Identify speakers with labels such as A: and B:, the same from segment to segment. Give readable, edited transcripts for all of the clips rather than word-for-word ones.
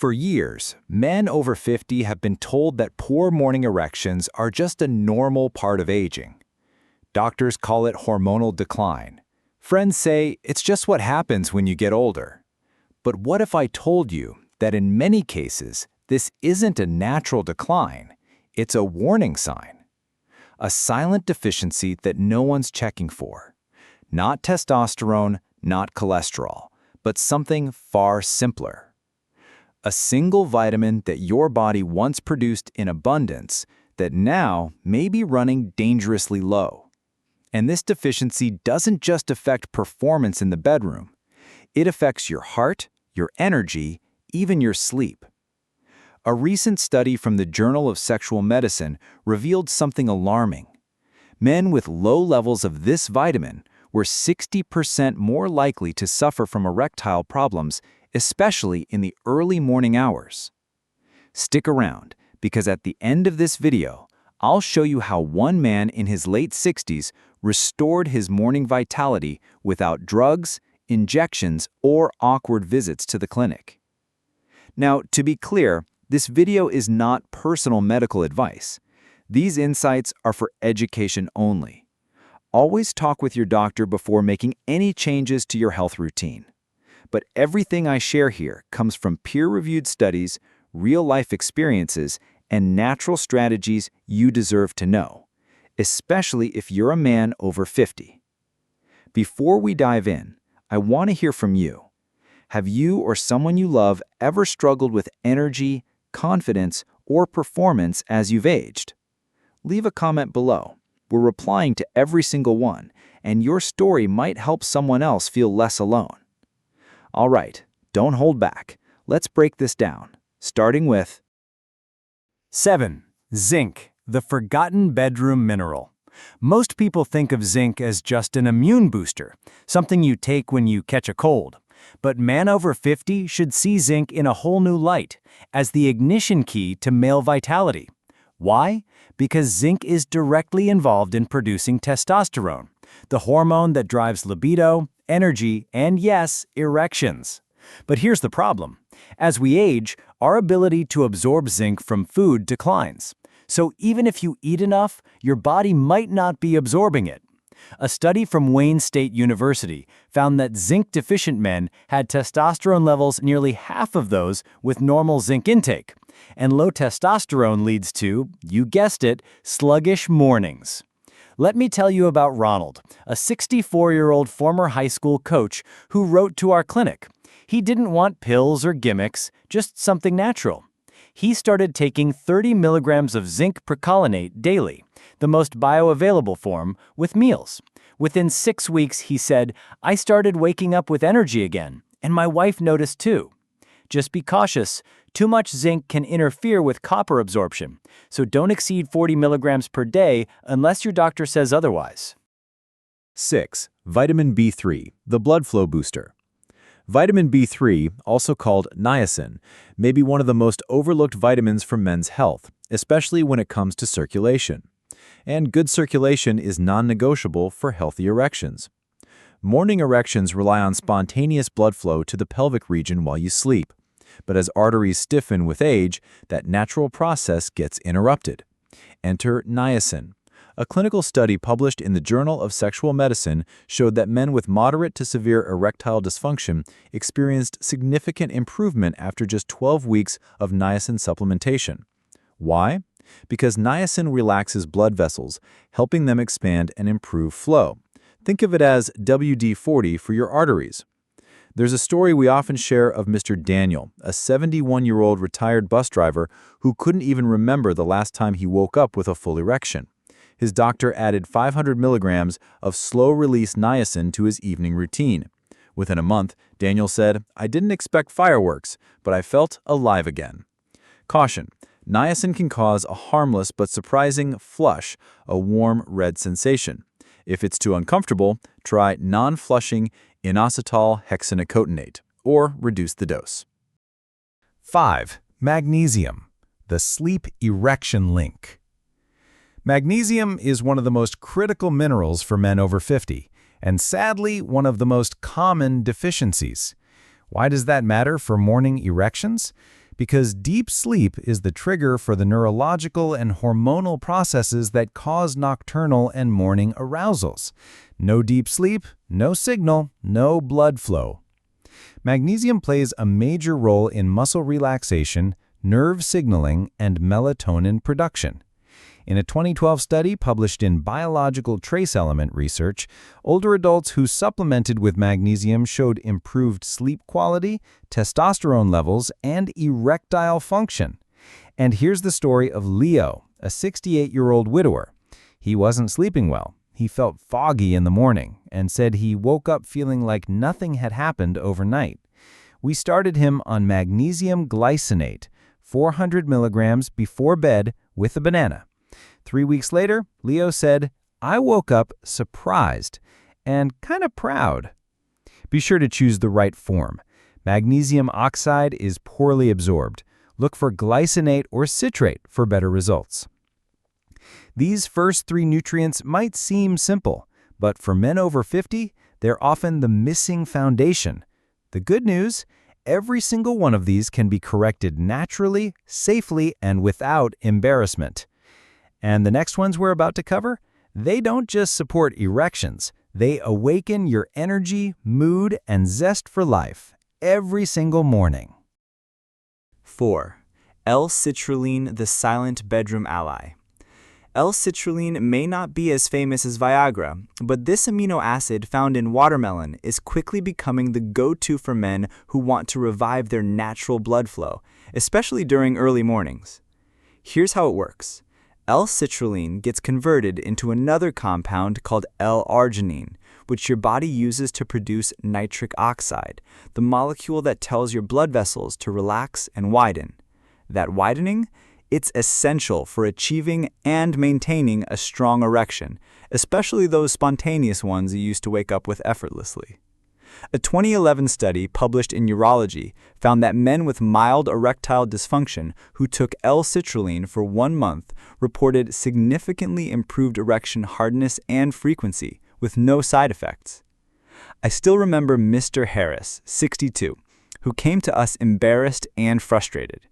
A: For years, men over 50 have been told that poor morning erections are just a normal part of aging. Doctors call it hormonal decline. Friends say it's just what happens when you get older. But what if I told you that in many cases, this isn't a natural decline, it's a warning sign? A silent deficiency that no one's checking for. Not testosterone, not cholesterol, but something far simpler. A single vitamin that your body once produced in abundance that now may be running dangerously low. And this deficiency doesn't just affect performance in the bedroom. It affects your heart, your energy, even your sleep. A recent study from the Journal of Sexual Medicine revealed something alarming. Men with low levels of this vitamin were 60% more likely to suffer from erectile problems, especially in the early morning hours. Stick around, because at the end of this video, I'll show you how one man in his late 60s restored his morning vitality without drugs, injections, or awkward visits to the clinic. Now, to be clear, this video is not personal medical advice. These insights are for education only. Always talk with your doctor before making any changes to your health routine. But everything I share here comes from peer-reviewed studies, real-life experiences, and natural strategies you deserve to know, especially if you're a man over 50. Before we dive in, I want to hear from you. Have you or someone you love ever struggled with energy, confidence, or performance as you've aged? Leave a comment below. We're replying to every single one, and your story might help someone else feel less alone. All right, don't hold back. Let's break this down, starting with 7. Zinc, the forgotten bedroom mineral. Most people think of zinc as just an immune booster, something you take when you catch a cold. But men over 50 should see zinc in a whole new light, as the ignition key to male vitality. Why? Because zinc is directly involved in producing testosterone, the hormone that drives libido, energy, and yes, erections. But here's the problem. As we age, our ability to absorb zinc from food declines. So even if you eat enough, your body might not be absorbing it. A study from Wayne State University found that zinc-deficient men had testosterone levels nearly half of those with normal zinc intake. And low testosterone leads to, you guessed it, sluggish mornings. Let me tell you about Ronald, a 64-year-old former high school coach who wrote to our clinic. He didn't want pills or gimmicks, just something natural. He started taking 30 milligrams of zinc percolinate daily, the most bioavailable form, with meals. Within 6 weeks, he said, I started waking up with energy again, and my wife noticed too. Just be cautious. Too much zinc can interfere with copper absorption, so don't exceed 40 milligrams per day unless your doctor says otherwise.
B: 6. Vitamin B3, the blood flow booster. Vitamin B3, also called niacin, may be one of the most overlooked vitamins for men's health, especially when it comes to circulation. And good circulation is non-negotiable for healthy erections. Morning erections rely on spontaneous blood flow to the pelvic region while you sleep. But as arteries stiffen with age, that natural process gets interrupted. Enter niacin. A clinical study published in the Journal of Sexual Medicine showed that men with moderate to severe erectile dysfunction experienced significant improvement after just 12 weeks of niacin supplementation. Why? Because niacin relaxes blood vessels, helping them expand and improve flow. Think of it as WD-40 for your arteries. There's a story we often share of Mr. Daniel, a 71-year-old retired bus driver who couldn't even remember the last time he woke up with a full erection. His doctor added 500 milligrams of slow-release niacin to his evening routine. Within a month, Daniel said, I didn't expect fireworks, but I felt alive again. Caution: niacin can cause a harmless but surprising flush, a warm red sensation. If it's too uncomfortable, try non-flushing inositol hexanicotinate, or reduce the dose.
A: 5. Magnesium, the sleep erection link. Magnesium is one of the most critical minerals for men over 50, and sadly, one of the most common deficiencies. Why does that matter for morning erections?
B: because deep sleep is the trigger for the neurological and hormonal processes that cause nocturnal and morning arousals. No deep sleep, no signal, no blood flow. Magnesium plays a major role in muscle relaxation, nerve signaling, and melatonin production. In a 2012 study published in Biological Trace Element Research, older adults who supplemented with magnesium showed improved sleep quality, testosterone levels, and erectile function. And here's the story of Leo, a 68-year-old widower. He wasn't sleeping well. He felt foggy in the morning and said he woke up feeling like nothing had happened overnight. We started him on magnesium glycinate, 400 milligrams before bed with a banana. 3 weeks later, Leo said, "I woke up surprised and kind of proud." Be sure to choose the right form. Magnesium oxide is poorly absorbed. Look for glycinate or citrate for better results. These first 3 nutrients might seem simple, but for men over 50, they're often the missing foundation. The good news, every single one of these can be corrected naturally, safely, and without embarrassment. And the next ones we're about to cover, they don't just support erections, they awaken your energy, mood, and zest for life every single morning.
C: 4. L-citrulline, the silent bedroom ally. L-citrulline may not be as famous as Viagra, but this amino acid found in watermelon is quickly becoming the go-to for men who want to revive their natural blood flow, especially during early mornings. Here's how it works. L-citrulline gets converted into another compound called L-arginine, which your body uses to produce nitric oxide, the molecule that tells your blood vessels to relax and widen. That widening? It's essential for achieving and maintaining a strong erection, especially those spontaneous ones you used to wake up with effortlessly. A 2011 study published in Urology found that men with mild erectile dysfunction who took L-citrulline for 1 month reported significantly improved erection hardness and frequency with no side effects. I still remember Mr. Harris, 62, who came to us embarrassed and frustrated.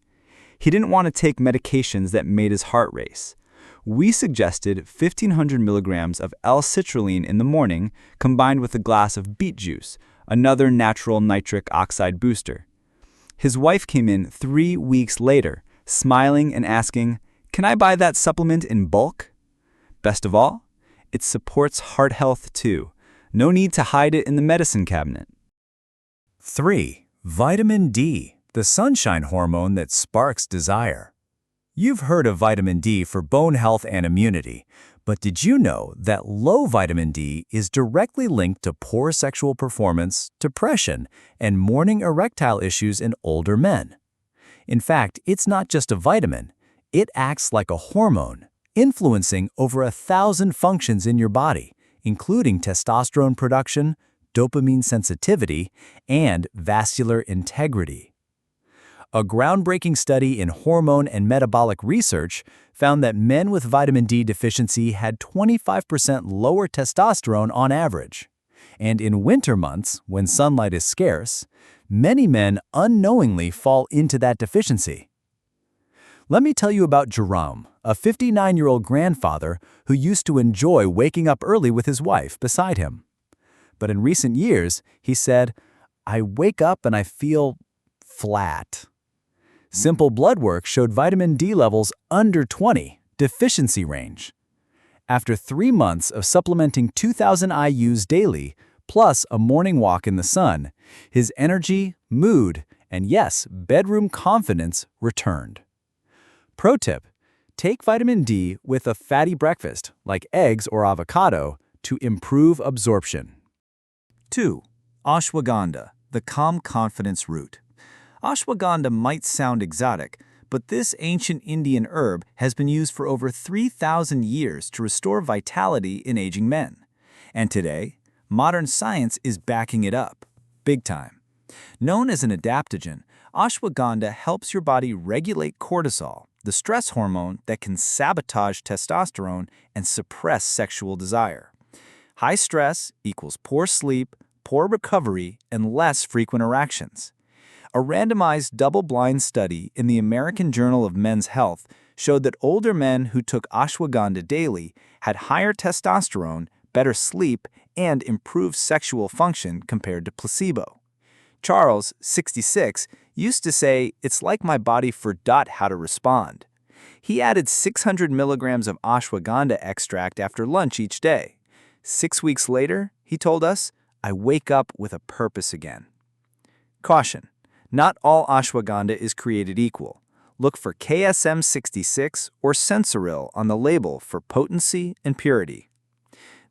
C: He didn't want to take medications that made his heart race. We suggested 1,500 milligrams of L-citrulline in the morning combined with a glass of beet juice, another natural nitric oxide booster. His wife came in 3 weeks later, smiling and asking, "Can I buy that supplement in bulk?" Best of all, it supports heart health too. No need to hide it in the medicine cabinet.
A: 3. Vitamin D, the sunshine hormone that sparks desire. You've heard of vitamin D for bone health and immunity, but did you know that low vitamin D is directly linked to poor sexual performance, depression, and morning erectile issues in older men? In fact, it's not just a vitamin. It acts like a hormone, influencing over 1,000 functions in your body, including testosterone production, dopamine sensitivity, and vascular integrity. A groundbreaking study in hormone and metabolic research found that men with vitamin D deficiency had 25% lower testosterone on average. And in winter months, when sunlight is scarce, many men unknowingly fall into that deficiency. Let me tell you about Jerome, a 59-year-old grandfather who used to enjoy waking up early with his wife beside him. But in recent years, he said, "I wake up and I feel flat." Simple blood work showed vitamin D levels under 20, deficiency range. After 3 months of supplementing 2,000 IUs daily, plus a morning walk in the sun, his energy, mood, and yes, bedroom confidence returned. Pro tip: take vitamin D with a fatty breakfast, like eggs or avocado, to improve absorption.
B: 2. Ashwagandha, the calm confidence root. Ashwagandha might sound exotic, but this ancient Indian herb has been used for over 3,000 years to restore vitality in aging men. And today, modern science is backing it up, big time. Known as an adaptogen, ashwagandha helps your body regulate cortisol, the stress hormone that can sabotage testosterone and suppress sexual desire. High stress equals poor sleep, poor recovery, and less frequent erections.
A: A randomized double-blind study in the American Journal of Men's Health showed that older men who took ashwagandha daily had higher testosterone, better sleep, and improved sexual function compared to placebo. Charles, 66, used to say, "It's like my body forgot how to respond." He added 600 milligrams of ashwagandha extract after lunch each day. 6 weeks later, he told us, "I wake up with a purpose again." Caution: not all ashwagandha is created equal. Look for KSM 66 or Sensoril on the label for potency and purity.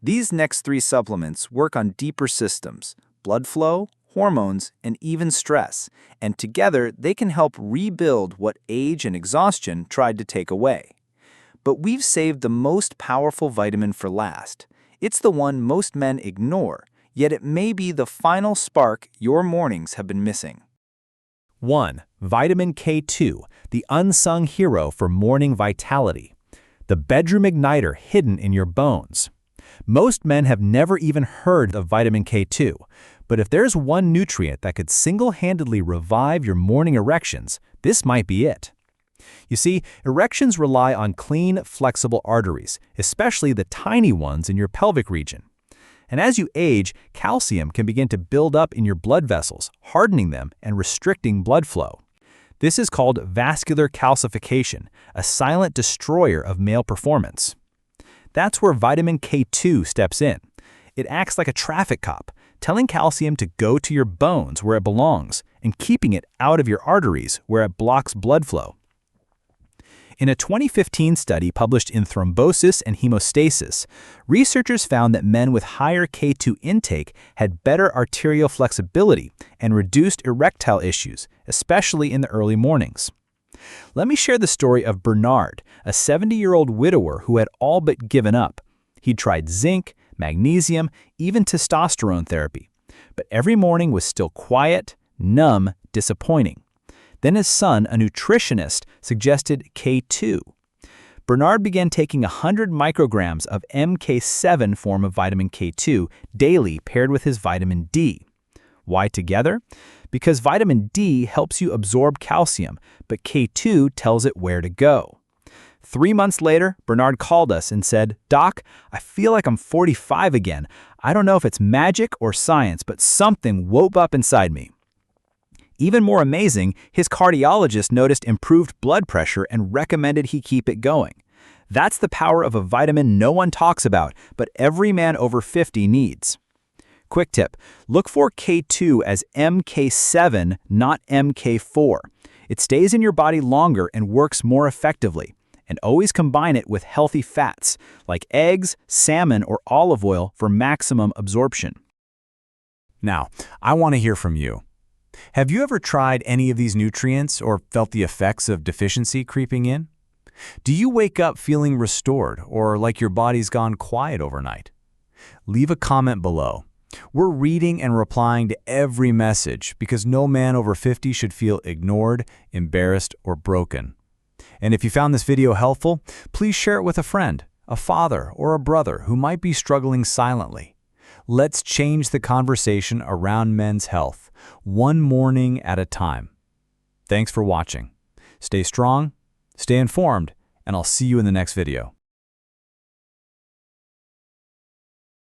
A: These next 3 supplements work on deeper systems: blood flow, hormones, and even stress, and together they can help rebuild what age and exhaustion tried to take away. But we've saved the most powerful vitamin for last. It's the one most men ignore, yet it may be the final spark your mornings have been missing.
B: 1. Vitamin K2, the unsung hero for morning vitality. The bedroom igniter hidden in your bones. Most men have never even heard of vitamin K2, but if there's one nutrient that could single-handedly revive your morning erections, this might be it. You see, erections rely on clean, flexible arteries, especially the tiny ones in your pelvic region. And as you age, calcium can begin to build up in your blood vessels, hardening them and restricting blood flow. This is called vascular calcification, a silent destroyer of male performance. That's where vitamin K2 steps in. It acts like a traffic cop, telling calcium to go to your bones where it belongs and keeping it out of your arteries where it blocks blood flow. In a 2015 study published in Thrombosis and Hemostasis, researchers found that men with higher K2 intake had better arterial flexibility and reduced erectile issues, especially in the early mornings. Let me share the story of Bernard, a 70-year-old widower who had all but given up. He'd tried zinc, magnesium, even testosterone therapy. But every morning was still quiet, numb, disappointing. Then his son, a nutritionist, suggested K2. Bernard began taking 100 micrograms of MK7 form of vitamin K2 daily paired with his vitamin D. Why together? Because vitamin D helps you absorb calcium, but K2 tells it where to go. 3 months later, Bernard called us and said, "Doc, I feel like I'm 45 again. I don't know if it's magic or science, but something woke up inside me." Even more amazing, his cardiologist noticed improved blood pressure and recommended he keep it going. That's the power of a vitamin no one talks about, but every man over 50 needs. Quick tip, look for K2 as MK7, not MK4. It stays in your body longer and works more effectively. And always combine it with healthy fats, like eggs, salmon, or olive oil for maximum absorption.
A: Now, I want to hear from you. Have you ever tried any of these nutrients or felt the effects of deficiency creeping in? Do you wake up feeling restored or like your body's gone quiet overnight? Leave a comment below. We're reading and replying to every message because no man over 50 should feel ignored, embarrassed, or broken. And if you found this video helpful, please share it with a friend, a father, or a brother who might be struggling silently. Let's change the conversation around men's health, one morning at a time. Thanks for watching. Stay strong, stay informed, and I'll see you in the next video.